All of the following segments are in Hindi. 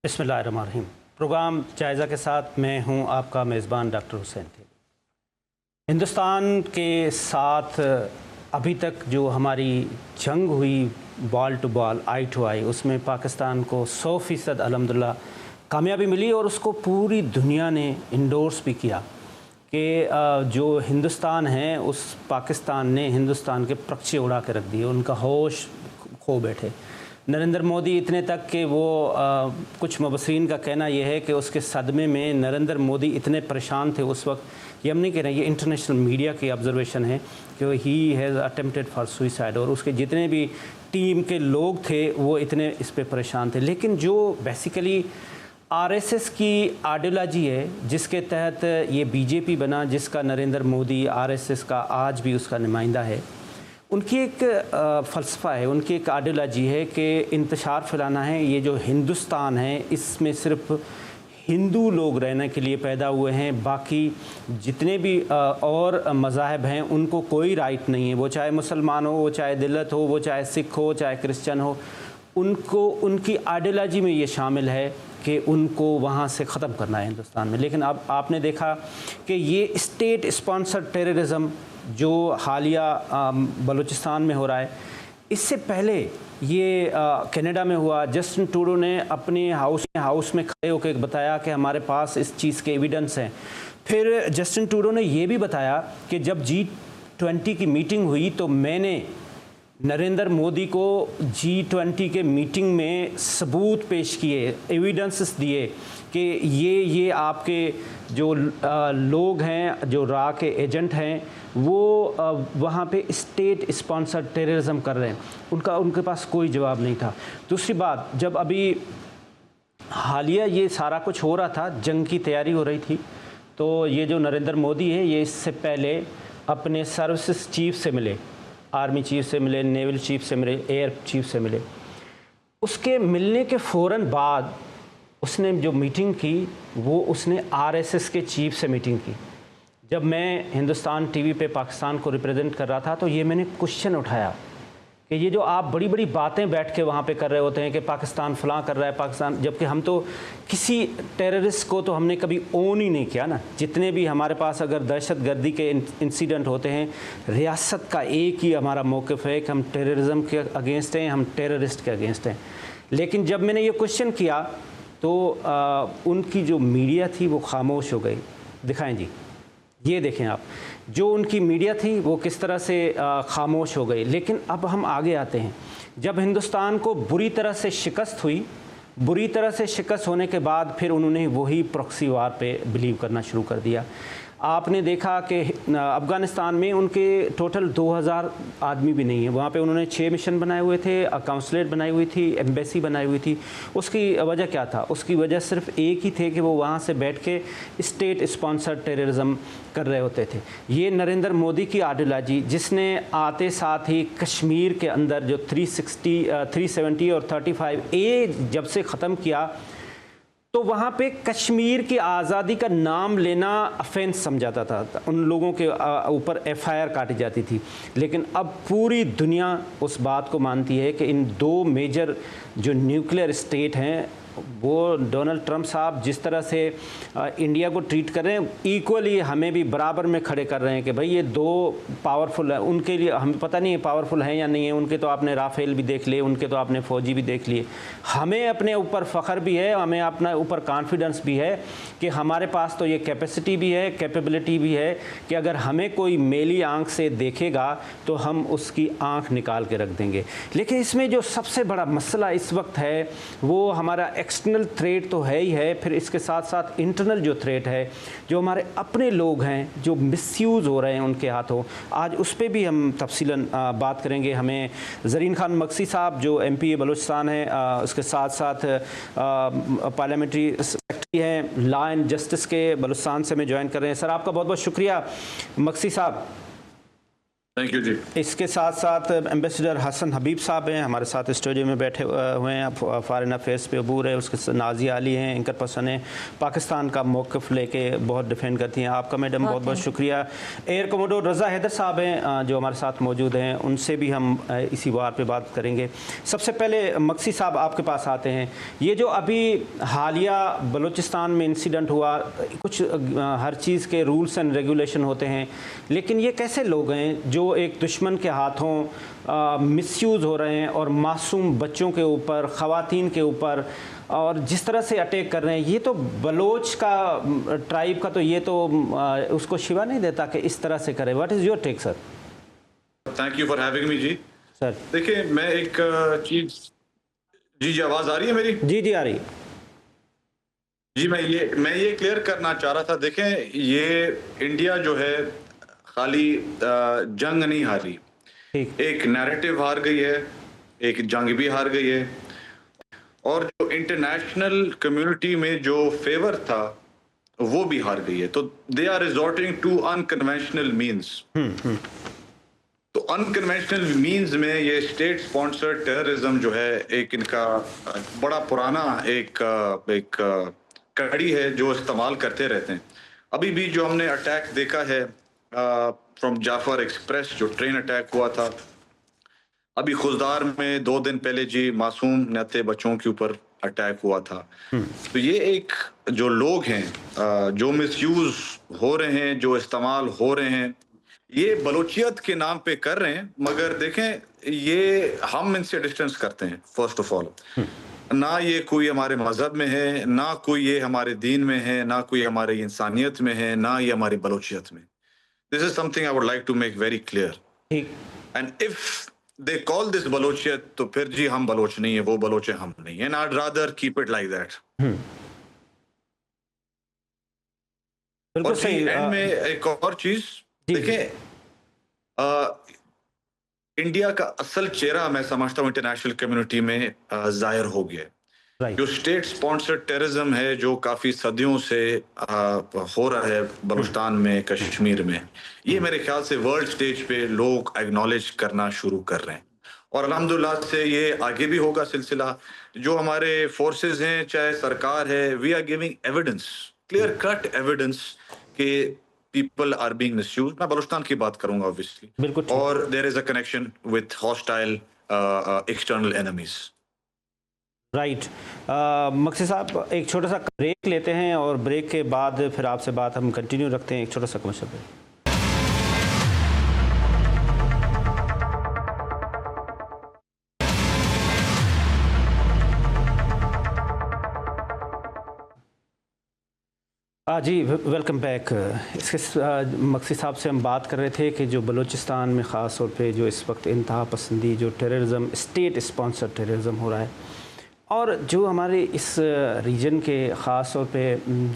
बिस्मिल्लाहिर्रहमानिर्रहीम। प्रोग्राम जायज़ा के साथ मैं हूं आपका मेज़बान डॉक्टर हुसैन थे। हिंदुस्तान के साथ अभी तक जो हमारी जंग हुई ball to ball, eye to eye, उसमें पाकिस्तान को 100% अल्हम्दुलिल्लाह कामयाबी मिली और उसको पूरी दुनिया ने इंडोर्स भी किया कि जो हिंदुस्तान है उस पाकिस्तान ने हिंदुस्तान के प्रक्षे उड़ा के रख दिए, उनका होश खो बैठे। नरेंद्र मोदी इतने तक कि वो कुछ मुबस्सिरीन का कहना यह है कि उसके सदमे में नरेंद्र मोदी इतने परेशान थे उस वक्त, ये हम नहीं कह रहे, ये इंटरनेशनल मीडिया की ऑब्जर्वेशन है कि he has attempted for suicide, और उसके जितने भी टीम के लोग थे वो इतने इस पर परेशान थे। लेकिन जो बेसिकली आरएसएस की आइडियोलॉजी है जिसके तहत ये बीजेपी बना, जिसका नरेंद्र मोदी आरएसएस का आज भी उसका नुमाइंदा है, उनकी एक फ़लसफ़ा है, उनकी एक आइडियोलॉजी है कि इंतशार फैलाना है। ये जो हिंदुस्तान है इसमें सिर्फ हिंदू लोग रहने के लिए पैदा हुए हैं, बाकी जितने भी और मज़ाहब हैं उनको कोई राइट नहीं है, वो चाहे मुसलमान हो, वो चाहे दलित हो, वो चाहे सिख हो, चाहे क्रिश्चियन हो, उनको उनकी आइडियोलॉजी में ये शामिल है कि उनको वहाँ से ख़त्म करना है हिंदुस्तान में। लेकिन अब आपने देखा कि ये स्टेट स्पॉन्सर्ड टेररिज़म जो हालिया बलूचिस्तान में हो रहा है, इससे पहले ये कनाडा में हुआ। जस्टिन ट्रूडो ने अपने हाउस में खड़े होकर बताया कि हमारे पास इस चीज़ के एविडेंस हैं। फिर जस्टिन ट्रूडो ने ये भी बताया कि जब G20 की मीटिंग हुई तो मैंने नरेंद्र मोदी को G20 के मीटिंग में सबूत पेश किए, एविडेंसेस दिए कि ये आपके जो लोग हैं, जो रा के एजेंट हैं, वो वहाँ पे स्टेट स्पॉन्सर्ड टेररिज्म कर रहे हैं। उनके पास कोई जवाब नहीं था। दूसरी बात, जब अभी हालिया ये सारा कुछ हो रहा था, जंग की तैयारी हो रही थी, तो ये जो नरेंद्र मोदी है ये इससे पहले अपने सर्विसेज चीफ से मिले, आर्मी चीफ से मिले, नेवल चीफ से मिले, एयर चीफ से मिले। उसके मिलने के फ़ौरन बाद उसने जो मीटिंग की वो उसने आरएसएस के चीफ से मीटिंग की। जब मैं हिंदुस्तान टीवी पे पाकिस्तान को रिप्रेजेंट कर रहा था तो ये मैंने क्वेश्चन उठाया कि ये जो आप बड़ी बड़ी बातें बैठ के वहाँ पे कर रहे होते हैं कि पाकिस्तान फलां कर रहा है पाकिस्तान, जबकि हम तो किसी टेररिस्ट को तो हमने कभी ओन ही नहीं किया ना। जितने भी हमारे पास अगर दहशत गर्दी के इंसिडेंट होते हैं, रियासत का एक ही हमारा मौक़िफ़ है कि हम टेररिज्म के अगेंस्ट हैं, हम टेररिस्ट के अगेंस्ट हैं। लेकिन जब मैंने ये क्वेश्चन किया तो उनकी जो मीडिया थी वो खामोश हो गई। दिखाएं जी, ये देखें आप, जो उनकी मीडिया थी वो किस तरह से खामोश हो गई। लेकिन अब हम आगे आते हैं। जब हिंदुस्तान को बुरी तरह से शिकस्त हुई, बुरी तरह से शिकस्त होने के बाद फिर उन्होंने वही प्रॉक्सी वार पे बिलीव करना शुरू कर दिया। आपने देखा कि अफ़गानिस्तान में उनके टोटल 2000 आदमी भी नहीं है, वहाँ पे उन्होंने 6 मिशन बनाए हुए थे, काउंसलेट बनाई हुई थी, एम्बेसी बनाई हुई थी। उसकी वजह क्या था? उसकी वजह सिर्फ एक ही थे कि वो वहाँ से बैठ के स्टेट स्पॉन्सर्ड टेररिज्म कर रहे होते थे। ये नरेंद्र मोदी की आइडियोलॉजी, जिसने आते साथ ही कश्मीर के अंदर जो 370 और 35A जब से ख़त्म किया तो वहाँ पे कश्मीर की आज़ादी का नाम लेना ऑफेंस समझाता था, उन लोगों के ऊपर FIR काटी जाती थी। लेकिन अब पूरी दुनिया उस बात को मानती है कि इन 2 मेजर जो न्यूक्लियर स्टेट हैं, वो डोनाल्ड ट्रंप साहब जिस तरह से इंडिया को ट्रीट कर रहे हैं, इक्वली हमें भी बराबर में खड़े कर रहे हैं कि भाई ये 2 पावरफुल है। उनके लिए हमें पता नहीं है पावरफुल है या नहीं है, उनके तो आपने राफेल भी देख लिए, उनके तो आपने फ़ौजी भी देख लिए। हमें अपने ऊपर फ़ख्र भी है, हमें अपना ऊपर कॉन्फिडेंस भी है कि हमारे पास तो ये कैपेसिटी भी है, कैपेबिलिटी भी है कि अगर हमें कोई मेली आँख से देखेगा तो हम उसकी आँख निकाल के रख देंगे। लेकिन इसमें जो सबसे बड़ा मसला इस वक्त है वो हमारा एक्सटर्नल थ्रेट तो है ही है, फिर इसके साथ साथ इंटरनल जो थ्रेट है, जो हमारे अपने लोग हैं जो मिसयूज़ हो रहे हैं उनके हाथों, आज उस पर भी हम तफसीलन बात करेंगे। हमें ज़रीन खान मक्सी साहब जो MPA बलूचिस्तान है, उसके साथ साथ पार्लियामेंट्री सेक्रेटरी हैं लॉ एंड जस्टिस के बलूचिस्तान से हमें ज्वाइन कर रहे हैं। सर आपका बहुत बहुत शुक्रिया मक्सी साहब। थैंक यू जी। इसके साथ साथ एम्बेसडर हसन हबीब साहब हैं, हमारे साथ स्टूडियो में बैठे हुए हैं। फॉरेन अफेयर्स पे अबूर है, उसके नाजिया अली हैं, एंकर पर्सन हैं, पाकिस्तान का मौक़िफ़ लेके बहुत डिफेंड करती हैं। आपका मैडम बहुत बहुत शुक्रिया। एयर कमोडोर रज़ा हैदर साहब हैं जो हमारे साथ मौजूद हैं, उनसे भी हम इसी वार पे बात करेंगे। सबसे पहले मक्सी साहब आपके पास आते हैं। ये जो अभी हालिया बलूचिस्तान में इंसिडेंट हुआ, कुछ हर चीज़ के रूल्स एंड रेगुलेशन होते हैं, लेकिन ये कैसे लोग हैं जो एक दुश्मन के हाथों मिसयूज़ हो रहे हैं और मासूम बच्चों के ऊपर, ख़वातीन के ऊपर और जिस तरह से अटैक कर रहे हैं, ये तो बलोच का ट्राइब का तो ये तो उसको शिवा नहीं देता कि इस तरह से करे। What is your take sir? Thank you for having me ji. Sir देखिए, मैं एक चीज़, जी आवाज़ आ रही है मेरी? जी आ रही है जी। मैं ये क्लियर करना चाह रहा था। देखें, ये इंडिया जो है खाली जंग नहीं हारी, ठीक। एक नैरेटिव हार गई है, एक जंग भी हार गई है, और जो इंटरनेशनल कम्युनिटी में जो फेवर था वो भी हार गई है। तो they are resorting to unconventional means. तो अनकन्वेंशनल मीन्स में ये स्टेट स्पॉन्सर्ड टेररिज्म जो है, एक इनका बड़ा पुराना एक कड़ी है जो इस्तेमाल करते रहते हैं। अभी भी जो हमने अटैक देखा है फ्रॉम जाफर एक्सप्रेस, जो ट्रेन अटैक हुआ था, अभी खुजदार में 2 दिन पहले जी मासूम नते बच्चों के ऊपर अटैक हुआ था। तो ये एक जो लोग हैं जो मिसयूज हो रहे हैं, जो इस्तेमाल हो रहे हैं, ये बलोचियत के नाम पे कर रहे हैं। मगर देखें, ये हम इनसे डिस्टेंस करते हैं। फर्स्ट ऑफ ऑल, ना ये कोई हमारे मजहब में है, ना कोई ये हमारे दीन में है, ना कोई हमारी इंसानियत में है, ना ये हमारी बलोचियत में। This is something I would like to make very clear. ठीक। And if they call this Balochiyat, तो फिर जी हम बलोच नहीं है, वो बलोच है, हम नहीं है। And I rather keep it like that. बिल्कुल और जी सही। एंड में एक और चीज देखें, इंडिया का असल चेहरा मैं समझता हूँ इंटरनेशनल कम्युनिटी में जाहिर हो गया। राइट। जो स्टेट स्पॉन्सर्ड टेररिज्म है, जो काफी सदियों से हो रहा है बलूचिस्तान में, कश्मीर में, ये मेरे ख्याल से वर्ल्ड स्टेज पे लोग एक्नॉलेज करना शुरू कर रहे हैं। और अल्हम्दुलिल्लाह से ये आगे भी होगा सिलसिला। जो हमारे फोर्सेस हैं, चाहे सरकार है, we are giving evidence, clear cut evidence कि पीपल आर बीइंग मिसयूज्ड। मैं बलूचिस्तान की बात करूंगा ऑब्वियसली, बिल्कुल ठीक। और there is a connection with hostile external enemies. Right. मक्सी साहब, एक छोटा सा ब्रेक लेते हैं और ब्रेक के बाद फिर आपसे बात हम कंटिन्यू रखते हैं। एक छोटा सा कमर्शियल ब्रेक। जी वेलकम बैक। इसके मक्सी साहब से हम बात कर रहे थे कि जो बलूचिस्तान में ख़ास तौर पे जो इस वक्त इंतहा पसंदी, जो टेररिज्म, स्टेट स्पॉन्सर्ड टेररिज्म हो रहा है, और जो हमारे इस रीजन के ख़ास तौर पे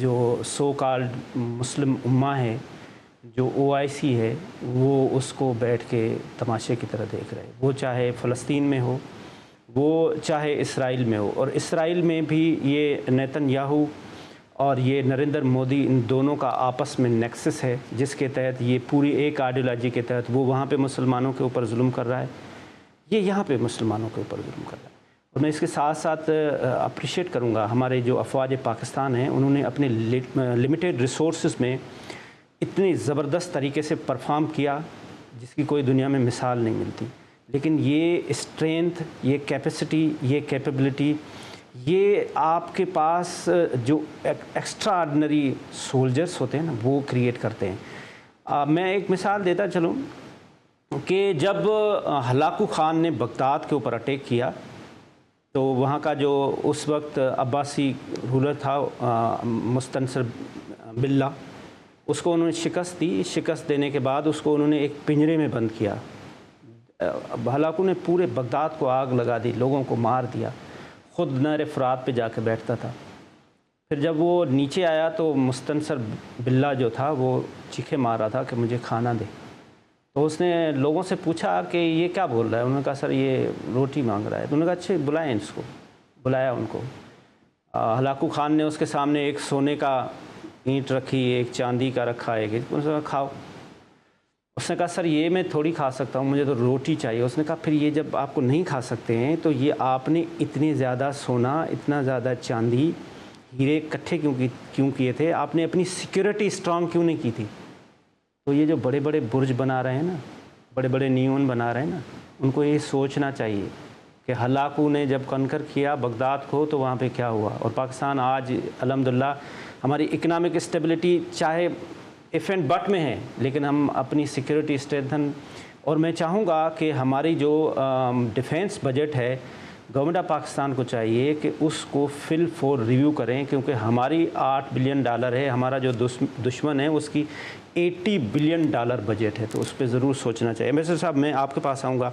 जो सो कॉल्ड मुस्लिम उम्मा है, जो OIC है, वो उसको बैठ के तमाशे की तरह देख रहे हैं। वो चाहे फ़लस्तीन में हो, वो चाहे इसराइल में हो। और इसराइल में भी ये नेतन्याहू और ये नरेंद्र मोदी, इन दोनों का आपस में नेक्सस है, जिसके तहत ये पूरी एक आइडियोलॉजी के तहत वो वहाँ पे मुसलमानों के ऊपर जुल्म कर रहा है, ये यहाँ पे मुसलमानों के ऊपर जुल्म कर रहा है। और मैं इसके साथ साथ अप्रिशिएट करूँगा हमारे जो अफवाज पाकिस्तान हैं, उन्होंने अपने लिमिटेड रिसोर्सेज में इतनी ज़बरदस्त तरीके से परफॉर्म किया जिसकी कोई दुनिया में मिसाल नहीं मिलती। लेकिन ये स्ट्रेंथ, ये कैपेसिटी, ये कैपेबिलिटी, ये आपके पास जो एक्स्ट्रा ऑर्डिनरी सोल्जर्स होते हैं ना, वो क्रिएट करते हैं। मैं एक मिसाल देता चलूँ कि जब हलाकू ख़ान ने बगदाद के ऊपर अटैक किया, तो वहाँ का जो उस वक्त अब्बासी रूलर था मुस्तनसर बिल्ला, उसको उन्होंने शिकस्त दी। शिकस्त देने के बाद उसको उन्होंने एक पिंजरे में बंद किया। हलाकू ने पूरे बगदाद को आग लगा दी, लोगों को मार दिया, ख़ुद नहर फ़ुरात पे जाके बैठता था। फिर जब वो नीचे आया तो मुस्तनसर बिल्ला जो था वो चीखे मार रहा था कि मुझे खाना दे। तो उसने लोगों से पूछा कि ये क्या बोल रहा है। उन्होंने कहा सर ये रोटी मांग रहा है। तो उन्होंने कहा अच्छे बुलाएं इसको। बुलाया उनको। हलाकू ख़ान ने उसके सामने एक सोने का ईंट रखी, एक चांदी का रखा, एक उन्होंने कहा खाओ। उसने कहा सर ये मैं थोड़ी खा सकता हूँ, मुझे तो रोटी चाहिए। उसने कहा फिर ये जब आपको नहीं खा सकते हैं तो ये आपने इतने ज़्यादा सोना, इतना ज़्यादा चांदी, हीरे इकट्ठे क्यों किए थे? आपने अपनी सिक्योरिटी स्ट्रांग क्यों नहीं की थी? तो ये जो बड़े बड़े बुर्ज बना रहे हैं ना, बड़े बड़े नियॉन बना रहे हैं ना, उनको ये सोचना चाहिए कि हलाकू ने जब कनकर किया बगदाद को तो वहाँ पे क्या हुआ। और पाकिस्तान आज अल्हम्दुलिल्लाह हमारी इकनॉमिक स्टेबिलिटी चाहे इफ़ एंड बट में है, लेकिन हम अपनी सिक्योरिटी स्ट्रेंथन, और मैं चाहूँगा कि हमारी जो डिफेंस बजट है, गवर्नमेंट ऑफ पाकिस्तान को चाहिए कि उसको फिल फॉर रिव्यू करें, क्योंकि हमारी $8 बिलियन है, हमारा जो दुश्मन है उसकी $80 बिलियन बजट है, तो उस पर ज़रूर सोचना चाहिए। मिस्टर साहब, मैं आपके पास आऊँगा।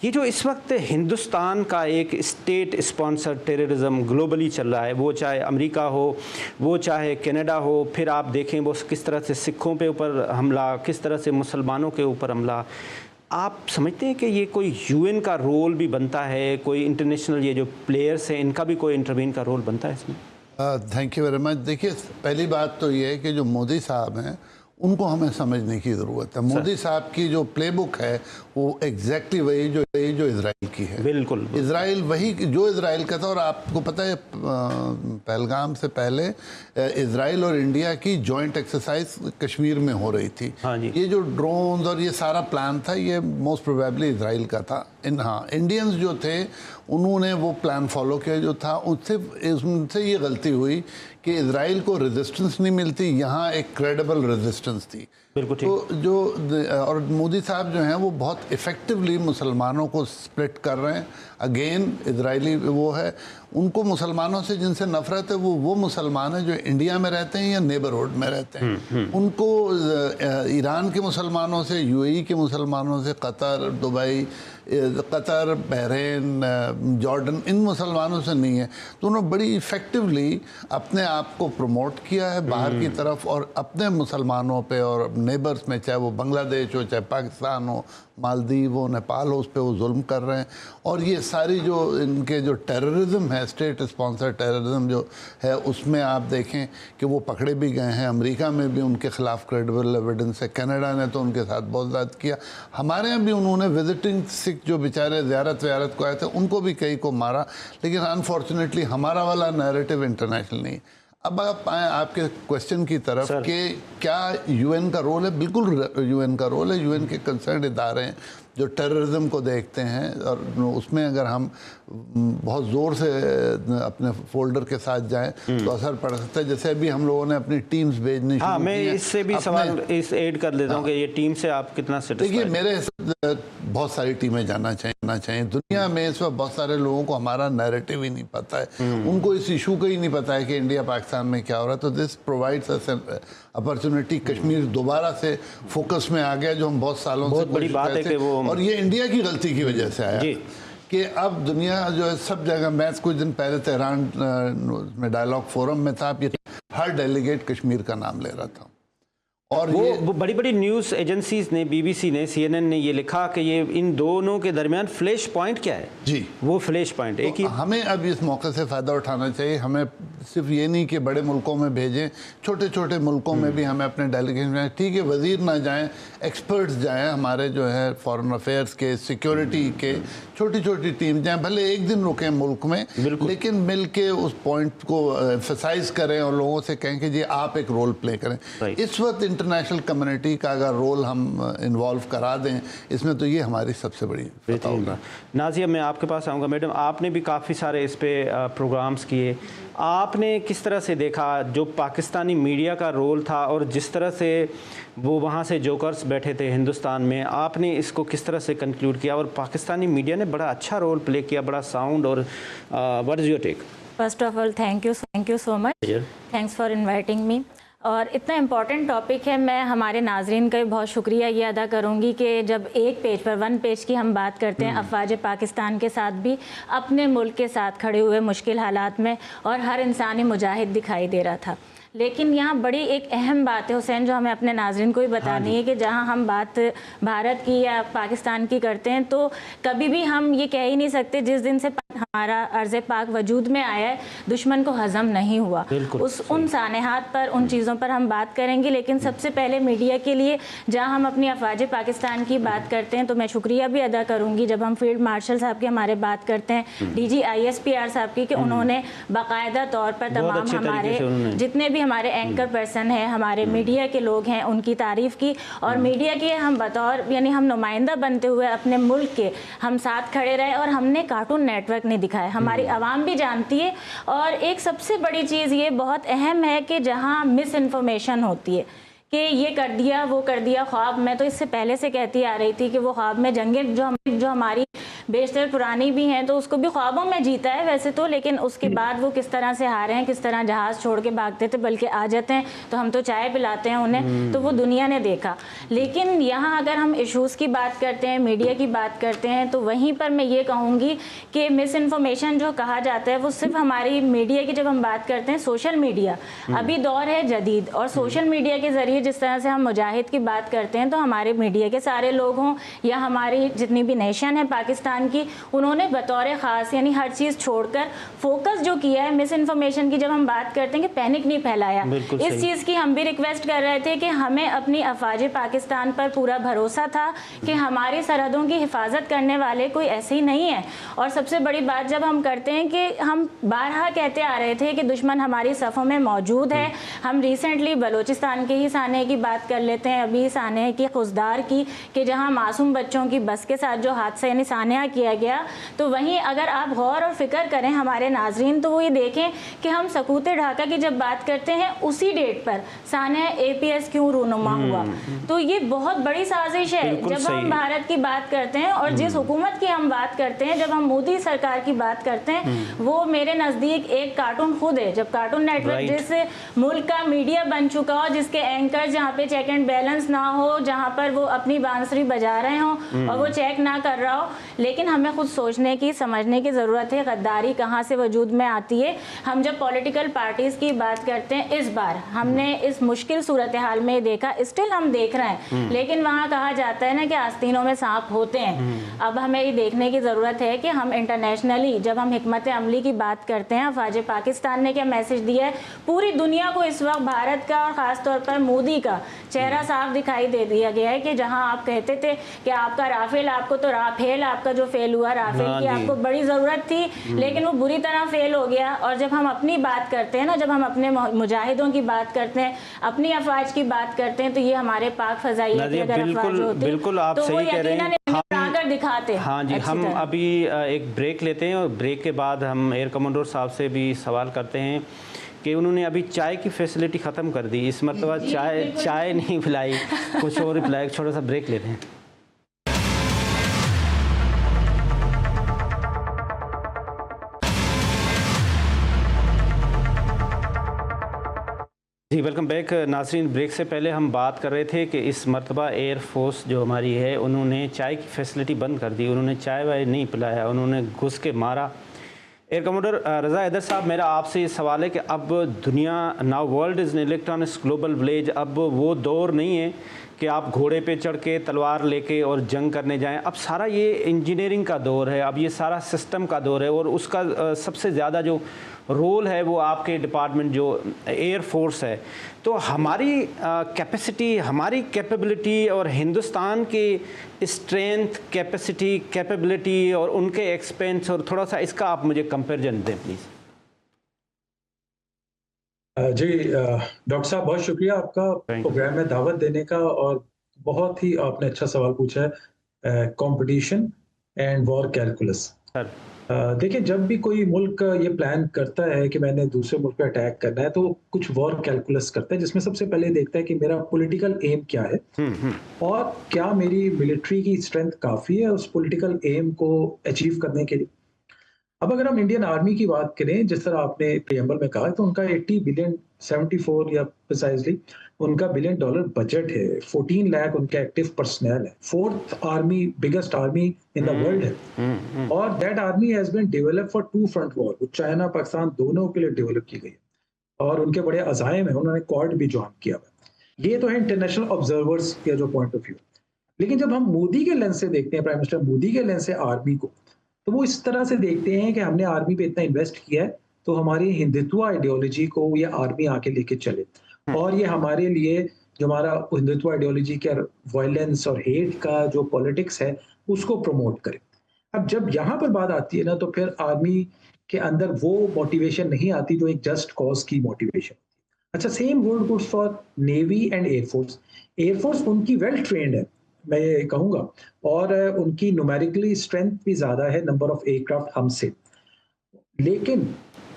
ये जो इस वक्त हिंदुस्तान का एक स्टेट स्पॉन्सर टेररिज्म ग्लोबली चल रहा है, वो चाहे अमेरिका हो, वो चाहे कनाडा हो, फिर आप देखें वो किस तरह से सिखों पे ऊपर हमला, किस तरह से मुसलमानों के ऊपर हमला, आप समझते हैं कि ये कोई यूएन का रोल भी बनता है, कोई इंटरनेशनल ये जो प्लेयर्स हैं इनका भी कोई इंटरवीन का रोल बनता है इसमें? Thank you very much. देखिए, पहली बात तो ये है कि जो मोदी साहब हैं उनको हमें समझने की ज़रूरत है। मोदी साहब की जो प्लेबुक है वो एग्जैक्टली वही जो इजराइल की है। बिल्कुल इजराइल वही जो इजराइल का था। और आपको पता है पहलगाम से पहले इजराइल और इंडिया की जॉइंट एक्सरसाइज कश्मीर में हो रही थी। हाँ जी। ये जो ड्रोन्स और ये सारा प्लान था ये मोस्ट प्रोबेबली इजराइल का था। इंडियंस जो थे उन्होंने वो प्लान फॉलो किया जो था। उनसे ये गलती हुई कि इजराइल को रेजिस्टेंस नहीं मिलती, यहाँ एक क्रेडिबल रेजिस्टेंस थी। बिल्कुल ठीक। तो और मोदी साहब जो हैं वो बहुत इफ़ेक्टिवली मुसलमानों को स्प्लिट कर रहे हैं। अगेन इजरायली वो है, उनको मुसलमानों से जिनसे नफरत है वो मुसलमान हैं जो इंडिया में रहते हैं या नेबरहुड में रहते हैं। उनको ईरान के मुसलमानों से, यूएई के मुसलमानों से, कतर, बहरीन, जॉर्डन, इन मुसलमानों से नहीं है। तो उन्होंने बड़ी इफ़ेक्टिवली अपने आप को प्रमोट किया है बाहर की तरफ, और अपने मुसलमानों पे और नेबर्स में, चाहे वो बांग्लादेश हो, चाहे पाकिस्तान हो, मालदीव हो, नेपाल हो, उस पर वो जुल्म कर रहे हैं। और ये सारी जो इनके जो टेररिज्म है, स्टेट स्पॉन्सर टेररिज्म जो है, उसमें आप देखें कि वो पकड़े भी गए हैं। अमेरिका में भी उनके खिलाफ क्रेडिबल एविडेंस है। कनाडा ने तो उनके साथ बहुत ज़्यादा किया। हमारे यहाँ भी उन्होंने विजिटिंग सिख जो बेचारे ज़ियारत को आए थे उनको भी कई को मारा। लेकिन अनफॉर्चुनेटली हमारा वाला नैरेटिव इंटरनेशनल नहीं। अब आप आए आपके क्वेश्चन की तरफ कि क्या यूएन का रोल है? बिल्कुल यूएन का रोल है। यूएन के कंसर्न इदारे हैं जो टेररिज्म को देखते हैं, और उसमें अगर हम बहुत ज़ोर से अपने फोल्डर के साथ जाएं तो असर पड़ सकता है। जैसे अभी हम लोगों ने अपनी टीम्स भेजनी शुरू की। मैं इससे भी सवाल इस ऐड कर देता हूं कि ये टीम से आप कितना देखिए, मेरे बहुत सारी टीमें जाना चाहिए। दुनिया में इस वक्त बहुत सारे लोगों को हमारा नैरेटिव ही नहीं पता है। उनको इस इशू का ही नहीं पता है कि इंडिया पाकिस्तान में क्या हो रहा है। तो this provides us opportunity. Kashmir दोबारा से फोकस में आ गया, जो हम बहुत सालों से बड़ी बात है कि वो, और ये इंडिया की गलती की वजह से आया कि अब दुनिया जो है सब जगह। मैं कुछ दिन पहले तेहरान में डायलॉग फोरम में था, हर डेलीगेट कश्मीर का नाम ले रहा था। और वो बड़ी बड़ी न्यूज़ एजेंसीज ने, बीबीसी ने, CNN ने ये लिखा कि ये इन दोनों के दरमियान फ्लैश पॉइंट क्या है। जी, वो फ्लैश पॉइंट एक ही। हमें अब इस मौके से फ़ायदा उठाना चाहिए। हमें सिर्फ ये नहीं कि बड़े मुल्कों में भेजें, छोटे छोटे मुल्कों में भी हमें अपने डेलीगेशन भेजें। ठीक है, वजीर ना जाएं, एक्सपर्ट्स जाएं, हमारे जो है फॉरेन अफेयर्स के, सिक्योरिटी के, छोटी छोटी टीम जाएं। भले एक दिन रुकें मुल्क में, लेकिन मिल के उस पॉइंट को एम्फसाइज करें और लोगों से कहें कि जी आप एक रोल प्ले करें। इस वक्त इंटरनेशनल कम्युनिटी का अगर रोल हम इन्वॉल्व करा दें इसमें, तो ये हमारी सबसे बड़ी फतह होगा। नाज़िया, मैं आपके पास आऊँगा। मैडम, आपने भी काफ़ी सारे इस पे प्रोग्राम्स किए। आपने किस तरह से देखा जो पाकिस्तानी मीडिया का रोल था, और जिस तरह से वो वहाँ से जोकर्स बैठे थे हिंदुस्तान में, आपने इसको किस तरह से कंक्लूड किया? और पाकिस्तानी मीडिया ने बड़ा अच्छा रोल प्ले किया, बड़ा साउंड। और what is your take? First of all thank you so much, thanks for inviting me. और इतना इम्पॉर्टेंट टॉपिक है, मैं हमारे नाजरीन का भी बहुत शुक्रिया ये अदा करूँगी कि जब एक पेज पर, वन पेज की हम बात करते हैं, अफवाज पाकिस्तान के साथ भी अपने मुल्क के साथ खड़े हुए मुश्किल हालात में, और हर इंसानी मुजाहिद दिखाई दे रहा था। लेकिन यहाँ बड़ी एक अहम बात है हुसैन, जो हमें अपने नाजरीन को भी बतानी है कि जहाँ हम बात भारत की या पाकिस्तान की करते हैं, तो कभी भी हम ये कह ही नहीं सकते जिस दिन से हमारा अर्ज़ पाक वजूद में आया है, दुश्मन को हज़म नहीं हुआ। उन सानेहात पर, उन चीज़ों पर हम बात करेंगे। लेकिन सबसे पहले मीडिया के लिए, जहाँ हम अपनी अफवाज पाकिस्तान की बात करते हैं, तो मैं शुक्रिया भी अदा करूँगी जब हम फील्ड मार्शल साहब की हमारे बात करते हैं, DG ISPR साहब की, कि उन्होंने बाकायदा तौर पर तमाम हमारे जितने भी हमारे एंकर पर्सन हैं, हमारे मीडिया के लोग हैं, उनकी तारीफ़ की। और मीडिया के हम बतौर यानी हम नुमाइंदा बनते हुए अपने मुल्क के हम साथ खड़े रहे और हमने कार्टून नेटवर्क नहीं दिखाया, हमारी आवाम भी जानती है। और एक सबसे बड़ी चीज़ ये बहुत अहम है कि जहाँ मिस इन्फॉर्मेशन होती है कि ये कर दिया, वो कर दिया, ख्वाब, मैं तो इससे पहले से कहती आ रही थी कि वो ख्वाब में जंगें जो हमारी बेशतर पुरानी भी हैं, तो उसको भी ख्वाबों में जीता है वैसे तो, लेकिन उसके बाद वो किस तरह से हारे हैं, किस तरह जहाज़ छोड़ के भागते थे, बल्कि आ जाते हैं तो हम तो चाय पिलाते हैं उन्हें, तो वो दुनिया ने देखा। लेकिन यहाँ अगर हम इशूज़ की बात करते हैं, मीडिया की बात करते हैं, तो वहीं पर मैं ये कहूँगी कि मिस इन्फॉर्मेशन जो कहा जाता है वो सिर्फ हमारी मीडिया की, जब हम बात करते हैं सोशल मीडिया, अभी दौर है जदीद, और सोशल मीडिया के ज़रिए जिस तरह से हम मुजाहिद की बात करते हैं, तो हमारे मीडिया के सारे लोग हों या हमारी जितनी भी नेशन है पाकिस्तान की, उन्होंने बतौर ख़ास यानी हर चीज़ छोड़कर फोकस जो किया है मिस इन्फॉर्मेशन की, जब हम बात करते हैं कि पैनिक नहीं फैलाया। इस चीज़ की हम भी रिक्वेस्ट कर रहे थे कि हमें अपनी अफवाज पाकिस्तान पर पूरा भरोसा था कि हमारी सरहदों की हिफाजत करने वाले कोई ऐसे ही नहीं है। और सबसे बड़ी बात जब हम करते हैं कि हम बारहा कहते आ रहे थे कि दुश्मन हमारी सफ़ों में मौजूद है। हम रिसेंटली बलूचिस्तान के ही साने की बात कर लेते हैं, अभी साने की खुशदार की, कि जहाँ मासूम बच्चों की बस के साथ जो हादसा यानी सानिया किया गया, तो वहीं अगर आप गौर और फिक्र करें हमारे नाजरीन, तो वो ये देखें कि हम सकूत ढाका की जब बात करते हैं उसी डेट पर सानिया APS क्यों रूनुमा हुआ। तो ये बहुत बड़ी साजिश है जब हम भारत की बात करते हैं। और जिस हुकूमत की हम बात करते हैं, जब हम मोदी सरकार की बात करते हैं, वो मेरे नज़दीक एक कार्टून खुद है। जब कार्टून नेटवर्क जिस मुल्क का मीडिया बन चुका हो, जिसके एंकर जहाँ पे चेक एंड बैलेंस ना हो, जहाँ पर वो अपनी बांसुरी बजा रहे हों और वो चेक ना कर रहा हो, लेकिन हमें खुद सोचने की, समझने की ज़रूरत है गद्दारी कहाँ से वजूद में आती है। हम जब पॉलिटिकल पार्टीज़ की बात करते हैं, इस बार हमने इस मुश्किल सूरत हाल में देखा, स्टिल हम देख रहे हैं, लेकिन वहाँ कहा जाता है ना कि आस्तीनों में सांप होते हैं। अब हमें ये देखने की ज़रूरत है कि हम इंटरनेशनली जब हम हिकमत अमली की बात करते हैं, अफवाज पाकिस्तान ने क्या मैसेज दिया है पूरी दुनिया को इस वक्त, भारत का और ख़ास तौर पर मोदी का चेहरा साफ दिखाई दे दिया गया है कि जहाँ आप कहते थे कि आपका राफेल, आपको तो राफेल आपका जो फेल हुआ, राफेल की आपको बड़ी ज़रूरत थी, लेकिन वो बुरी तरह फेल हो गया। और जब हम अपनी बात करते हैं ना, जब हम अपने मुजाहिदों की बात करते हैं, अपनी अफवाज की बात करते हैं, तो ये हमारे पाक फ़ज़ाइया की अगर अफवाज होती बिल्कुल आप सही कह रहे हैं, दिखाते। हाँ जी, हम अभी एक ब्रेक लेते हैं और ब्रेक के बाद हम एयर कमांडर साहब से भी सवाल करते हैं कि उन्होंने अभी चाय की फैसिलिटी ख़त्म कर दी, इस मरतबा चाय नहीं पिलाई, कुछ और पिलाई। छोटा सा ब्रेक लेते हैं। जी वेलकम बैक नाज़रीन। ब्रेक से पहले हम बात कर रहे थे कि इस मरतबा एयर फोर्स जो हमारी है, उन्होंने चाय की फैसिलिटी बंद कर दी, उन्होंने चाय वाय नहीं पिलाया, उन्होंने घुस के मारा। एयर कमांडर रज़ा हैदर साहब, मेरा आपसे ये सवाल है कि अब दुनिया, now world is an electronics global village, अब वो दौर नहीं है कि आप घोड़े पे चढ़ के तलवार लेके और जंग करने जाएं। अब सारा ये इंजीनियरिंग का दौर है, अब ये सारा सिस्टम का दौर है, और उसका सबसे ज़्यादा जो रोल है वो आपके डिपार्टमेंट जो एयर फोर्स है। तो हमारी कैपेसिटी, हमारी कैपेबिलिटी और हिंदुस्तान की स्ट्रेंथ, कैपेसिटी, कैपेबिलिटी और उनके एक्सपेंस, और थोड़ा सा इसका आप मुझे कंपैरिजन दें प्लीज़। जी डॉक्टर साहब, बहुत शुक्रिया आपका प्रोग्राम में दावत देने का, और बहुत ही आपने अच्छा सवाल पूछा है। Competition and war calculus. देखिए, जब भी कोई मुल्क ये प्लान करता है कि मैंने दूसरे मुल्क पे अटैक करना है, तो कुछ वॉर कैलकुलस करता है, जिसमें सबसे पहले देखता है कि मेरा पॉलिटिकल एम क्या है और क्या मेरी मिलिट्री की स्ट्रेंथ काफ़ी है उस पॉलिटिकल एम को अचीव करने के लिए। अब अगर हम इंडियन आर्मी की बात करें, जिस तरह आपने प्रीएम्बल में कहा, तो उनका 80 बिलियन 74 या प्रिसाइजली उनका $1 बिलियन बजट है, 14 लाख उनका एक्टिव पर्सनल है, 4th army biggest army in the world है, और that army has been develop for 2 front war, वो चाइना पाकिस्तान दोनों के लिए डेवलप की गई है, और उनके बड़े अज़ाइम है, उन्होंने क्वाड भी ज्वाइन किया हुआ। ये तो है इंटरनेशनल ऑब्जर्वर्स के जो पॉइंट ऑफ व्यू। लेकिन जब हम मोदी के लेंस से देखते हैं, प्राइम मिनिस्टर मोदी के लेंस से आर्मी को, तो वो इस तरह से देखते हैं कि हमने आर्मी पे इतना इन्वेस्ट किया है, तो हमारी हिंदुत्व आइडियोलॉजी को ये आर्मी आके लेके चले और ये हमारे लिए जो हमारा हिंदुत्व आइडियोलॉजी का वायलेंस और हेट का जो पॉलिटिक्स है, उसको प्रमोट करे। अब जब यहाँ पर बात आती है ना, तो फिर आर्मी के अंदर वो मोटिवेशन नहीं आती जो एक जस्ट कॉज की मोटिवेशन। अच्छा, same word goods for navy and air force. Air force उनकी वेल ट्रेंड है, मैं ये कहूँगा, और उनकी न्यूमेरिकली स्ट्रेंथ भी ज़्यादा है, नंबर ऑफ एयरक्राफ्ट हमसे, लेकिन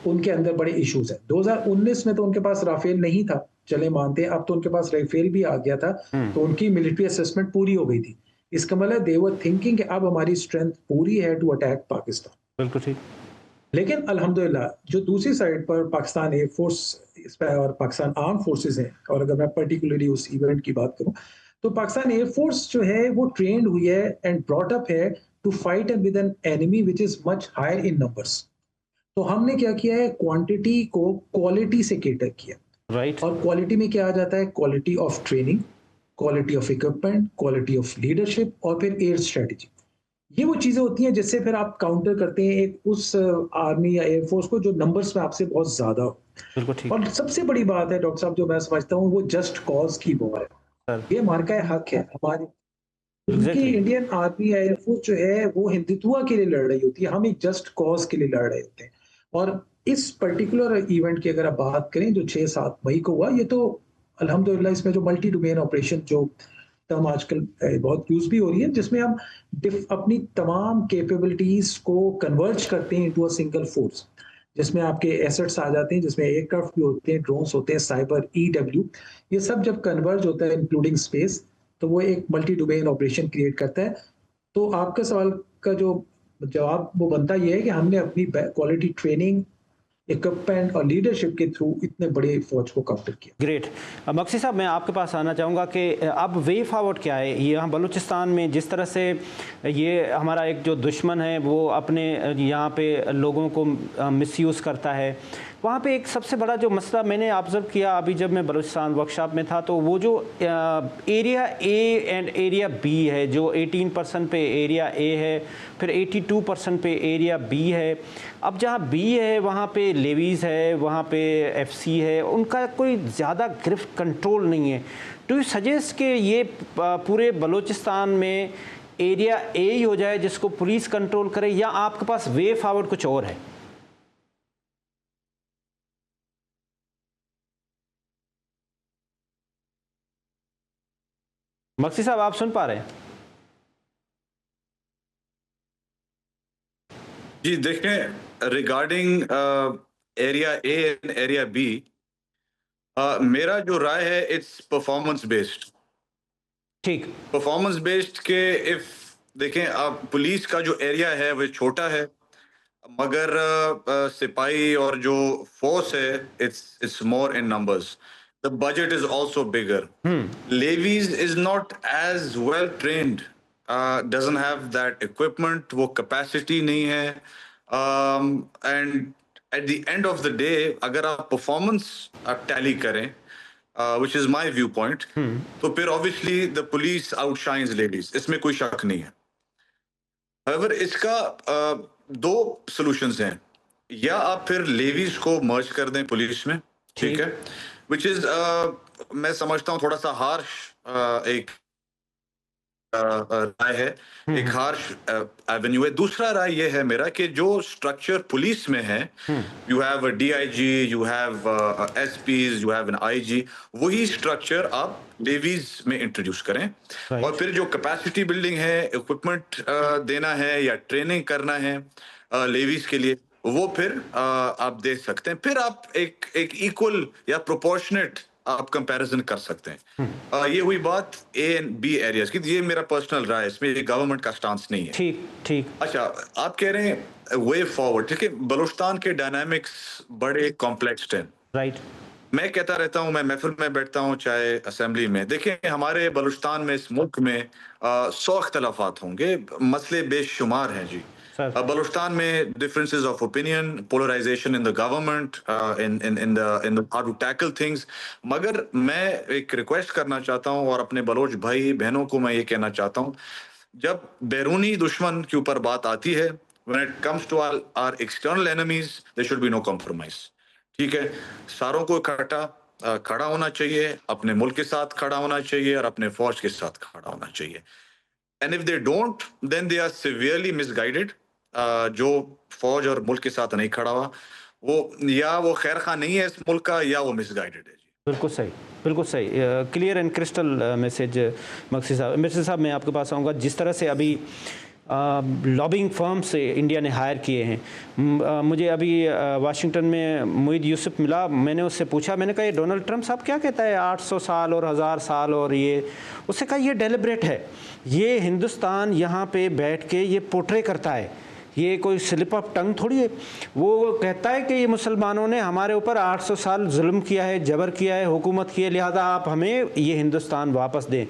उनके अंदर बड़े इश्यूज हैं। 2019 में तो उनके पास राफेल नहीं था, चले मानते हैं, अब तो उनके पास राफेल भी आ गया था, तो उनकी मिलिट्री असेसमेंट पूरी हो गई थी। इसका मतलब दे वर थिंकिंग कि अब हमारी स्ट्रेंथ पूरी है टू अटैक पाकिस्तान। बिल्कुल ठीक। लेकिन अल्हम्दुलिल्लाह जो दूसरी साइड पर पाकिस्तान एयरफोर्स और पाकिस्तान आर्म फोर्सेस हैं, और अगर मैं पर्टिकुलरली उस इवेंट की बात करूं, तो पाकिस्तान एयरफोर्स जो है वो ट्रेंड हुई है एंड ब्रॉट अप है to fight with an enemy which is much higher in numbers. तो हमने क्या किया है, क्वांटिटी को क्वालिटी से केटर किया। राइट। और क्वालिटी में क्या आ जाता है, quality of training, quality of equipment, quality of leadership और फिर एयर स्ट्रेटेजी। ये वो चीजें होती हैं जिससे फिर आप काउंटर करते हैं एक उस आर्मी या एयरफोर्स को जो नंबर्स में आपसे बहुत ज्यादा हो। बिल्कुल ठीक। और सबसे बड़ी बात है डॉक्टर साहब जो मैं समझता हूँ, वो जस्ट कॉज की वॉर है। सर। ये मार्का हक है हमारी, क्योंकि Exactly. इंडियन आर्मी या एयरफोर्स जो है वो हिंदुत्व के लिए लड़ रही होती है, हम एक जस्ट कॉज के लिए लड़ रहे होते हैं। और इस पर्टिकुलर इवेंट की अगर आप बात करें जो 6-7 मई को हुआ, ये तो अल्हम्दुलिल्लाह इसमें जो मल्टी डोमेन ऑपरेशन जो टर्म आजकल बहुत यूज भी हो रही है, जिसमें हम अपनी तमाम कैपेबिलिटीज को कन्वर्ज करते हैं इनटू अ सिंगल फोर्स, जिसमें आपके एसेट्स आ जाते हैं, जिसमें एयरक्राफ्ट भी होते हैं, ड्रोन्स होते हैं, साइबर, ईडब्ल्यू, ये सब जब कन्वर्ज होता है इंक्लूडिंग स्पेस, तो वो एक मल्टी डोमेन ऑपरेशन क्रिएट करता है। तो आपका सवाल का जो जवाब वो बनता ये है कि हमने अपनी क्वालिटी ट्रेनिंग, इक्विपमेंट और लीडरशिप के थ्रू इतने बड़े फौज को काउंटर किया। ग्रेट। मक्सी साहब, मैं आपके पास आना चाहूँगा कि अब वे फॉरवर्ड क्या है। ये यहाँ बलूचिस्तान में जिस तरह से ये हमारा एक जो दुश्मन है वो अपने यहाँ पे लोगों को मिसयूज़ करता है, वहाँ पे एक सबसे बड़ा जो मसला मैंने ऑब्ज़र्व किया अभी जब मैं बलूचिस्तान वर्कशॉप में था, तो वो जो area A and area B है, जो 18% पे एरिया ए है, फिर 82% पे एरिया बी है। अब जहाँ बी है वहाँ पे लेवीज़ है, वहाँ पे एफसी है, उनका कोई ज़्यादा गिरफ्त कंट्रोल नहीं है। डू यू सजेस्ट कि ये पूरे बलूचिस्तान में एरिया ए ही हो जाए जिसको पुलिस कंट्रोल करे, या आपके पास वे फॉरवर्ड कुछ और है? मक्सी साहब, आप सुन पा रहे हैं? जी देखें, regarding area A and area B, मेरा जो राय है इट्स परफॉर्मेंस बेस्ड। ठीक। परफॉर्मेंस बेस्ड के इफ देखें आप, पुलिस का जो एरिया है वो छोटा है, मगर सिपाही और जो फोर्स है it's more in numbers. The budget is also bigger. Levies is not as well trained, doesn't have that equipment, वो कैपेसिटी नहीं है। And at the end of the day अगर आप परफॉर्मेंस आप टैली करें, which is my viewpoint, तो फिर obviously the police outshines ladies, इसमें कोई शक नहीं है। However, इसका दो solutions हैं, या आप फिर लेवीज को मर्ज कर दें पुलिस में, ठीक है, which is मैं समझता हूँ थोड़ा सा हार्श एक राय है, एक हार्श एवेन्यू है। दूसरा राय ये है मेरा कि जो स्ट्रक्चर पुलिस में है, you have a DIG, you have SPs, you have an IG, वही स्ट्रक्चर आप लेवीज में इंट्रोड्यूस करें। और फिर जो कैपेसिटी बिल्डिंग है, इक्विपमेंट देना है या ट्रेनिंग करना है लेवीज के लिए, वो फिर आप दे सकते हैं। फिर आप एक इक्वल या प्रोपोर्शनेट आप कंपैरिजन कर सकते हैं। ये हुई बात ए एंड बी एरियाज की। ये मेरा पर्सनल राय है, इसमें ये गवर्नमेंट का स्टांस नहीं है। ठीक ठीक। अच्छा, आप कह रहे हैं वे फॉरवर्ड, ठीक है। बलूचिस्तान के डायनामिक्स बड़े कॉम्प्लेक्स हैं। राइट। मैं कहता रहता हूं, मैं महफिल में बैठता हूं चाहे असेंबली में, देखें हमारे बलूचिस्तान में, इस मुल्क में 100 इख्तलाफात होंगे, मसले बेशुमार हैं जी। बलूचिस्तान में differences of opinion, polarization in the government, in the how to tackle things. मगर मैं एक रिक्वेस्ट करना चाहता हूं और अपने बलोच भाई बहनों को मैं ये कहना चाहता हूं, जब बैरूनी दुश्मन के ऊपर बात आती है, when it comes to our external enemies, there should be no compromise. ठीक है, सारों को इकट्ठा खड़ा होना चाहिए, अपने मुल्क के साथ खड़ा होना चाहिए और अपने फौज के साथ खड़ा होना चाहिए. And if they don't, then they are severely misguided. जो फौज और मुल्क के साथ नहीं खड़ा हुआ, वो खैर खा नहीं है इस मुल्क का, या वो मिसगाइडेड है. बिल्कुल सही, बिल्कुल सही. Clear and crystal message Maksi साहब. मिर्ज़ा साहब, मैं आपके पास आऊँगा. जिस तरह से अभी लॉबिंग फर्म से इंडिया ने हायर किए हैं, मुझे अभी वाशिंगटन में मुईद यूसुफ मिला. मैंने उससे पूछा, मैंने कहा ये डोनाल्ड ट्रंप साहब क्या कहता है 800 साल और 1000 साल और ये, उससे कहा ये डेलिब्रेट है, ये हिंदुस्तान यहाँ पे बैठ के ये पोर्ट्रे करता है, ये कोई स्लिप ऑफ टंग थोड़ी है. वो कहता है कि ये मुसलमानों ने हमारे ऊपर 800 साल जुल्म किया है, जबर किया है, हुकूमत की है, लिहाजा आप हमें ये हिंदुस्तान वापस दें.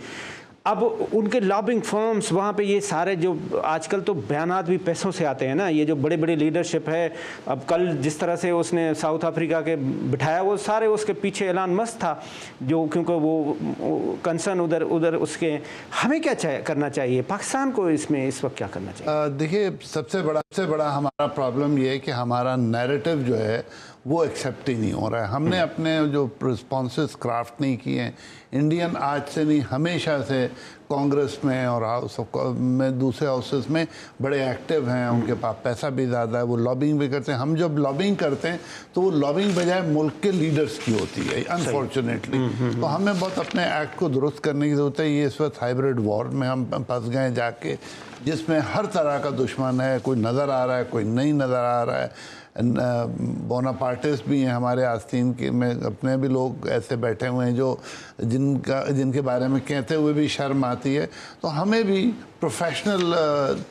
अब उनके लॉबिंग फर्म्स वहाँ पे, ये सारे जो आजकल तो बयानात भी पैसों से आते हैं ना, ये जो बड़े बड़े लीडरशिप है. अब कल जिस तरह से उसने साउथ अफ्रीका के बिठाया, वो सारे उसके पीछे ऐलान मस्त था, जो क्योंकि वो कंसर्न उधर उसके. हमें क्या करना चाहिए, पाकिस्तान को इसमें इस वक्त क्या करना चाहिए? देखिए, सबसे बड़ा हमारा प्रॉब्लम ये है कि हमारा नैरेटिव जो है वो एक्सेप्ट ही नहीं हो रहा है. हमने अपने जो रिस्पॉन्सेस क्राफ्ट नहीं किए हैं. इंडियन आज से नहीं, हमेशा से कांग्रेस में और हाउस में, दूसरे हाउसेस में बड़े एक्टिव हैं. उनके पास पैसा भी ज़्यादा है, वो लॉबिंग भी करते हैं. हम जब लॉबिंग करते हैं तो वो लॉबिंग बजाय मुल्क के लीडर्स की होती है, अनफॉर्चुनेटली. तो हमें बहुत अपने एक्ट को दुरुस्त करने की ज़रूरत है. ये इस वक्त हाइब्रिड वॉर में हम फंस गए जाके, जिसमें हर तरह का दुश्मन है. कोई नज़र आ रहा है, कोई नहीं नज़र आ रहा है. बोनापार्टिस्ट भी हैं हमारे आस्तीन के में, अपने भी लोग ऐसे बैठे हुए हैं जो जिनके बारे में कहते हुए भी शर्म आती है. तो हमें भी प्रोफेशनल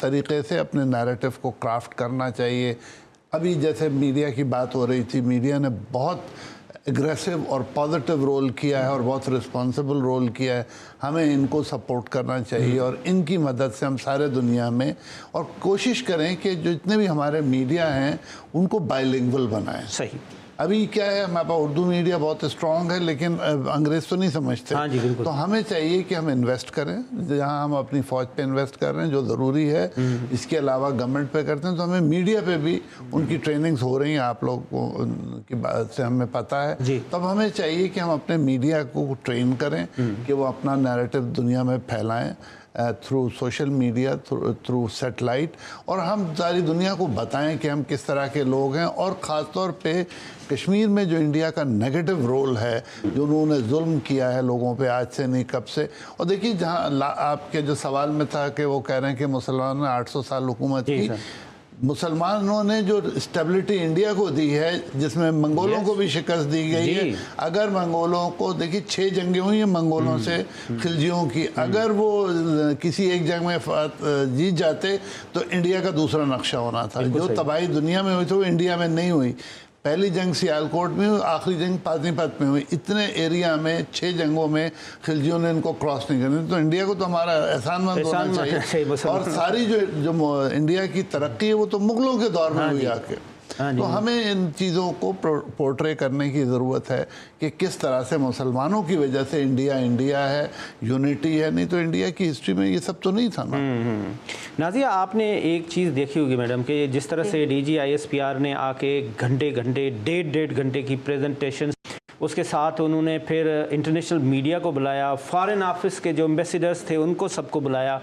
तरीके से अपने नैरेटिव को क्राफ्ट करना चाहिए. अभी जैसे मीडिया की बात हो रही थी, मीडिया ने बहुत एग्रेसिव और पॉजिटिव रोल किया है और बहुत रिस्पॉन्सिबल रोल किया है. हमें इनको सपोर्ट करना चाहिए और इनकी मदद से हम सारे दुनिया में, और कोशिश करें कि जो जितने भी हमारे मीडिया हैं उनको बाइलिंगुअल बनाएं. सही. अभी क्या है, हमारे पास उर्दू मीडिया बहुत स्ट्रॉन्ग है, लेकिन अंग्रेज़ तो नहीं समझते. हाँ जी, बिल्कुल. तो हमें चाहिए कि हम इन्वेस्ट करें, जहाँ हम अपनी फ़ौज पे इन्वेस्ट कर रहे हैं जो ज़रूरी है. इसके अलावा गवर्नमेंट पे करते हैं, तो हमें मीडिया पे भी उनकी ट्रेनिंग्स हो रही हैं, आप लोग की बात से हमें पता है. तब हमें चाहिए कि हम अपने मीडिया को ट्रेन करें कि वो अपना नैरेटिव दुनिया में फैलाएँ through social media, through satellite, और हम सारी दुनिया को बताएं कि हम किस तरह के लोग हैं. और ख़ास तौर पे कश्मीर में जो इंडिया का नेगेटिव रोल है, जो उन्होंने जुल्म किया है लोगों पे आज से नहीं कब से. और देखिए, जहाँ आपके जो सवाल में था कि वो कह रहे हैं कि मुसलमानों ने 800 साल हुकूमत की, मुसलमानों ने जो स्टेबिलिटी इंडिया को दी है, जिसमें मंगोलों को भी शिकस्त दी गई है. अगर मंगोलों को, देखिए 6 जंगें हुई हैं मंगोलों से, खिलजियों की. अगर वो किसी एक जंग में जीत जाते तो इंडिया का दूसरा नक्शा होना था. जो तबाही दुनिया में हुई थी वो इंडिया में नहीं हुई. पहली जंग सियालकोट में हुई, आखिरी जंग पानीपत में हुई. इतने एरिया में 6 जंगों में खिलजियों ने इनको क्रॉस नहीं करनी. तो इंडिया को तो हमारा एहसानमंद होना चाहिए. और सारी जो इंडिया की तरक्की है वो तो मुगलों के दौर में हुई आके. तो हमें इन चीज़ों को पोर्ट्रे करने की ज़रूरत है कि किस तरह से मुसलमानों की वजह से इंडिया है, यूनिटी है. नहीं तो इंडिया की हिस्ट्री में ये सब तो नहीं था ना. नाज़िया, आपने एक चीज़ देखी होगी मैडम कि जिस तरह से DGISPR ने आके घंटे 1.5 घंटे की प्रेजेंटेशन, उसके साथ उन्होंने फिर इंटरनेशनल मीडिया को बुलाया, फॉरेन ऑफिस के जो एम्बेसडर्स थे उनको सबको बुलाया,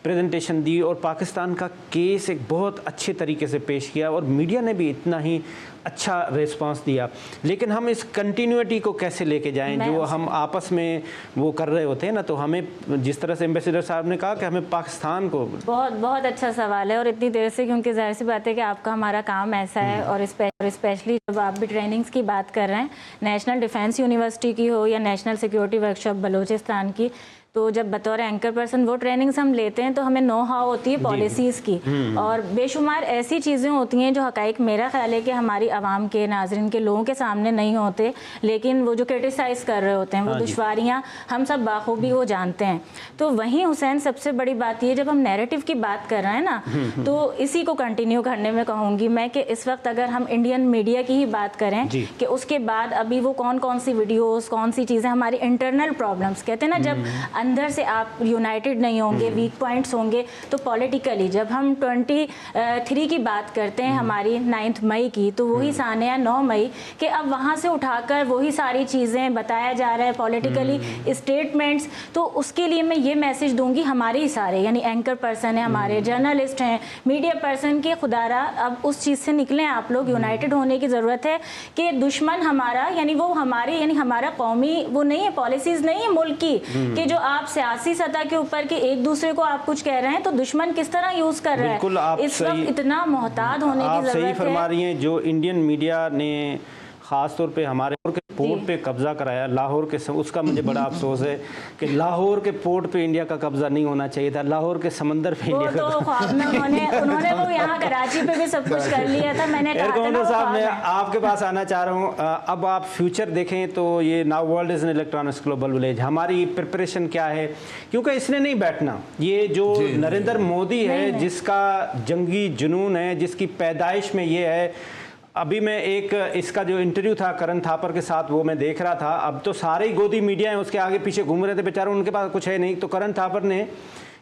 प्रेजेंटेशन दी और पाकिस्तान का केस एक बहुत अच्छे तरीके से पेश किया और मीडिया ने भी इतना ही अच्छा रिस्पांस दिया. लेकिन हम इस कंटिन्यूटी को कैसे लेके जाएं जो हम आपस में वो कर रहे होते हैं ना. तो हमें, जिस तरह से एम्बेसडर साहब ने कहा कि हमें पाकिस्तान को, बहुत अच्छा सवाल है. और इतनी देर से, क्योंकि जाहिर सी बात है कि आपका हमारा काम ऐसा है, और स्पेशली जब आप भी ट्रेनिंग्स की बात कर रहे हैं, नेशनल डिफेंस यूनिवर्सिटी की हो या नेशनल सिक्योरिटी वर्कशॉप बलूचिस्तान की, तो जब बतौर एंकर पर्सन वो ट्रेनिंग्स हम लेते हैं तो हमें नो हाउ होती है पॉलिसीज़ की. और बेशुमार ऐसी चीज़ें होती हैं जो हकाइक मेरा ख्याल है कि हमारी आवाम के, नाजरीन के, लोगों के सामने नहीं होते, लेकिन वो जो क्रिटिसाइज़ कर रहे होते हैं, वो दुश्वारियाँ हम सब बाखूबी वो जानते हैं. तो वहीं हुसैन, सबसे बड़ी बात ये, जब हम नैरेटिव की बात कर रहे हैं ना, तो इसी को कंटिन्यू करने में कहूँगी मैं कि इस वक्त अगर हम इंडियन मीडिया की ही बात करें कि उसके बाद अभी वो कौन सी वीडियोज़, कौन सी चीज़ें, हमारी इंटरनल प्रॉब्लम्स कहते हैं ना, जब अंदर से आप यूनाइटेड नहीं होंगे, वीक पॉइंट्स होंगे, तो पॉलिटिकली जब हम 23 की बात करते हैं हमारी 9 मई की, तो वही सानिया 9 मई कि अब वहाँ से उठाकर वही सारी चीज़ें बताया जा रहा है, पॉलिटिकली स्टेटमेंट्स। तो उसके लिए मैं ये मैसेज दूंगी, हमारे ही सारे यानी एंकर पर्सन है, हमारे जर्नलिस्ट हैं, मीडिया पर्सन के खुदारा अब उस चीज़ से निकलें आप लोग। यूनाइटेड होने की ज़रूरत है कि दुश्मन हमारा यानी वो हमारे यानी हमारा कौमी वो नहीं है, पॉलिसीज़ नहीं है मुल्क की कि जो आप सियासी सतह के ऊपर के एक दूसरे को आप कुछ कह रहे हैं तो दुश्मन किस तरह यूज़ कर रहा है। इस वक्त इतना मोहतात होने की ज़रूरत है। सही फरमा रही हैं। जो इंडियन मीडिया ने ख़ास तौर पे हमारे पोर्ट पे कब्ज़ा कराया लाहौर के उसका मुझे बड़ा अफसोस है कि लाहौर के पोर्ट पे इंडिया का कब्ज़ा नहीं होना चाहिए था, लाहौर के समंदर पे इंडिया का तो ख्वाब में उन्होंने वो यहाँ कराची पे भी सब कुछ कर लिया था। मैंने कहा साहब मैं आपके पास आना चाह रहा हूँ। अब आप फ्यूचर देखें तो ये now world is an electronics global village, हमारी प्रिपरेशन क्या है? क्योंकि इसने नहीं बैठना, ये जो नरेंद्र मोदी है जिसका जंगी जुनून है, जिसकी पैदाइश में ये है। अभी मैं एक इसका जो इंटरव्यू था करण थापर के साथ वो मैं देख रहा था, अब तो सारे ही गोदी मीडिया हैं उसके आगे पीछे घूम रहे थे बेचारे, उनके पास कुछ है नहीं। तो करण थापर ने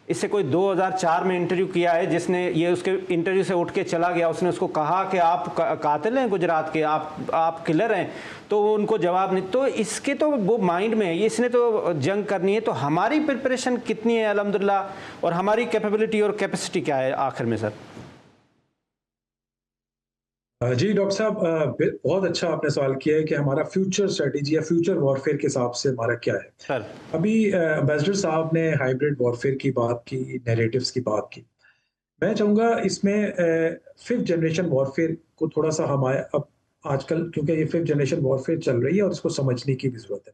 इससे कोई 2004 में इंटरव्यू किया है, जिसने ये उसके इंटरव्यू से उठ के चला गया, उसने उसको कहा कि आप कातिल हैं गुजरात के, आप किलर हैं, तो उनको जवाब नहीं। तो इसके तो वो माइंड में है, इसने तो जंग करनी है। तो हमारी प्रिपरेशन कितनी है अल्हम्दुलिल्लाह, और हमारी कैपेबिलिटी और कैपेसिटी क्या है आखिर में सर? जी डॉक्टर साहब, बहुत अच्छा आपने सवाल किया है कि हमारा फ्यूचर स्ट्रेटेजी या फ्यूचर वॉरफेयर के हिसाब से हमारा क्या है सर। अभी एम्बेसडर साहब ने हाइब्रिड वॉरफेयर की बात की, नैरेटिव्स की बात की। मैं चाहूँगा इसमें 5th जनरेशन वॉरफेयर को थोड़ा सा हमारे अब आजकल, क्योंकि ये 5th जनरेशन वॉरफेयर चल रही है और इसको समझने की भी जरूरत है।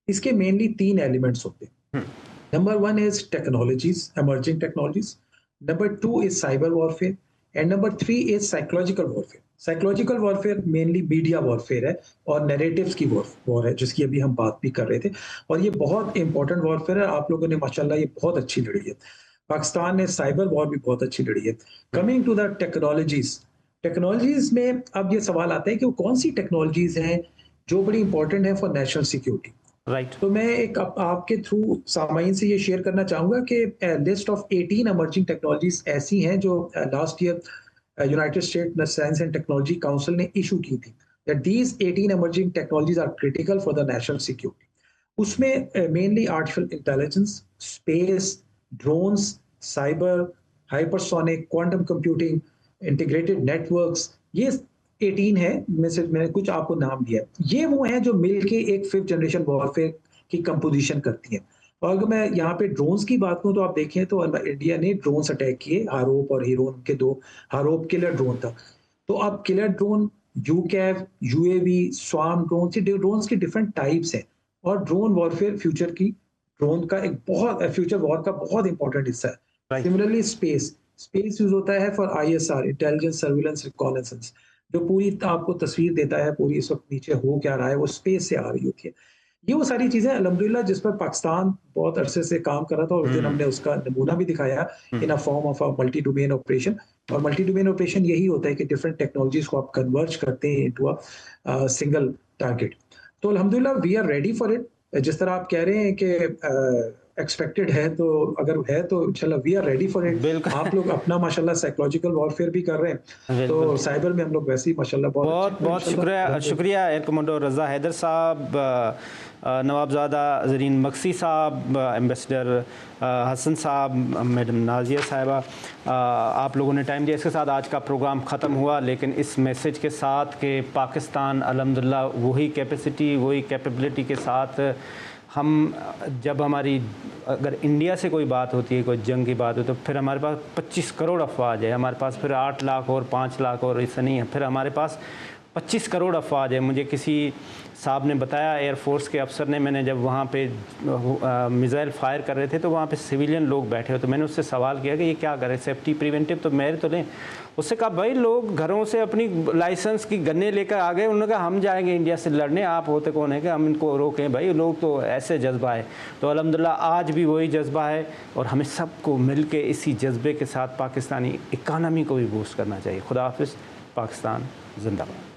इसके मेनली 3 एलिमेंट्स होते हैं। Number 1 is technologies, emerging technologies. Number 2 is cyber warfare and number 3 is psychological warfare. Psychological warfare mainly media warfare है और नैरेटिव्स की वॉर है, जिसकी अभी हम बात भी कर रहे थे, और ये बहुत इंपॉर्टेंट वॉरफेयर है। आप लोगों ने माशाल्लाह ये बहुत अच्छी लड़ी है। पाकिस्तान ने साइबर वॉर भी बहुत अच्छी लड़ी है। कमिंग टू द टेक्नोलॉजीज में अब ये सवाल आता है कि वो कौन सी टेक्नोलॉजीज हैं जो बड़ी इंपॉर्टेंट है फॉर नेशनल सिक्योरिटी। राइट। तो मैं एक आपके थ्रू सामाइन से ये शेयर करना चाहूंगा कि लिस्ट ऑफ 18 एमर्जिंग टेक्नोलॉजीज ऐसी हैं जो last year United state science and technology council ने इशू की थी, that these 18 emerging technologies are critical for the national security. उसमें mainly artificial intelligence, space, drones, cyber, hypersonic, quantum computing, integrated networks, ये 18 है में से मैंने कुछ आपको नाम दिया। ये वो हैं जो मिलके एक 5th जनरेशन वॉरफेयर की कंपोजिशन करती हैं। और अगर मैं यहाँ पे ड्रोन्स की बात करूँ तो आप देखें तो इंडिया ने ड्रोन्स अटैक किए, हारोप और हीरोन के 2, हारोप किलर ड्रोन था। तो अब killer drone, UCAV, UAV, swarm drones की डिफरेंट टाइप्स हैं, और ड्रोन वॉरफेयर फ्यूचर की ड्रोन का एक बहुत फ्यूचर वॉर का बहुत इंपॉर्टेंट हिस्सा है। सिमिलरली स्पेस यूज होता है for ISR, intelligence surveillance reconnaissance, जो पूरी आपको तस्वीर देता है पूरी इस वक्त नीचे हो क्या रहा है, वो स्पेस से आ रही होती है। ये वो सारी चीजें अल्हम्दुलिल्लाह जिस पर पाकिस्तान बहुत अरसे से काम कर रहा था, और उस दिन हमने उसका नमूना भी दिखाया in a form of a multi domain operation. और मल्टी डोमेन ऑपरेशन यही होता है कि डिफरेंट टेक्नोलॉजीज को आप कन्वर्ज करते हैं इनटू अ सिंगल टारगेट। तो अल्हम्दुलिल्लाह we are ready for it. जिस तरह आप कह रहे हैं कि एक्सपेक्टेड है, तो अगर है तो इंशाल्लाह we are ready for it. आप लोग अपना माशाल्लाह साइकोलॉजिकल वॉरफेयर भी कर रहे हैं, तो साइबर में हम लोग वैसे ही माशाल्लाह बहुत शुक्रिया एयर कमांडर रज़ा हैदर साहब, नवाबजादा ज़रीन मक्सी साहब, एम्बेसडर हसन साहब, मैडम नाजिया साहिबा, आप लोगों ने टाइम दिया। इसके साथ आज का प्रोग्राम ख़त्म हुआ, लेकिन इस मैसेज के साथ कि पाकिस्तान अल्हम्दुलिल्लाह वही कैपेसिटी, वही कैपेबिलिटी के साथ हम, जब हमारी अगर इंडिया से कोई बात होती है, कोई जंग की बात हो, तो फिर हमारे पास 25 करोड़ अफवाज है, हमारे पास फिर 8 लाख और 5 लाख और ऐसा नहीं है, फिर हमारे पास 25 करोड़ अफवाज है। मुझे किसी साहब ने बताया, एयरफोर्स के अफसर ने, मैंने जब वहाँ पे मिसाइल फायर कर रहे थे तो वहाँ पे सिविलियन लोग बैठे हो, तो मैंने उससे सवाल किया कि ये क्या करें, सेफ्टी प्रिवेंटिव तो मेरे तो लें। उससे कहा भाई लोग घरों से अपनी लाइसेंस की गन्ने लेकर आ गए, उन्होंने कहा हम जाएंगे इंडिया से लड़ने, आप होते कौन है कि हम इनको रोकें। भाई लोग तो ऐसे जज्बा है। तो अल्हम्दुलिल्लाह आज भी वही जज्बा है, और हमें सबको मिल के इसी जज्बे के साथ पाकिस्तानी इकानमी को भी बूस्ट करना चाहिए। खुदा हाफिज़। पाकिस्तान जिंदाबाद।